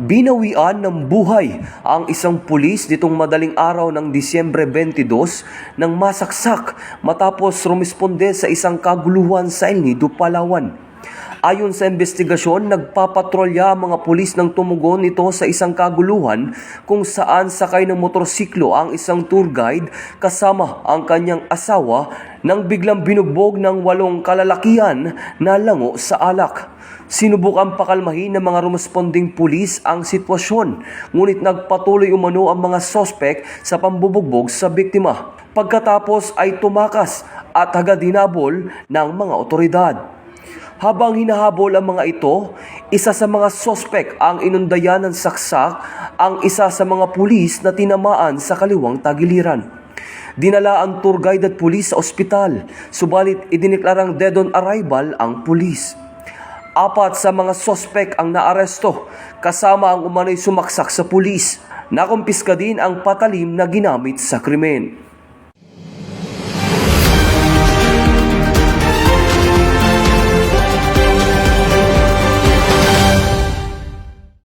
Binawian ng buhay ang isang pulis nitong madaling araw ng Disyembre 22 nang masaksak matapos rumisponde sa isang kaguluhan sa El Nido, Palawan. Ayon sa investigasyon, nagpapatrolya ang mga pulis nang tumugon nito sa isang kaguluhan kung saan sakay ng motorsiklo ang isang tour guide kasama ang kanyang asawa nang biglang binugbog ng 8 kalalakihan na lango sa alak. Sinubukan pakalmahin ng mga rumesponding pulis ang sitwasyon, ngunit nagpatuloy umano ang mga sospek sa pambubugbog sa biktima. Pagkatapos ay tumakas at agad hinabol ng mga otoridad. Habang hinahabol ang mga ito, isa sa mga sospek ang inundayan ng saksak ang isa sa mga pulis na tinamaan sa kaliwang tagiliran. Dinala ang tour guide at pulis sa ospital, subalit idineklarang dead on arrival ang pulis. 4 sa mga sospek ang naaresto, kasama ang umano'y sumaksak sa pulis. Nakumpiska din ang patalim na ginamit sa krimen.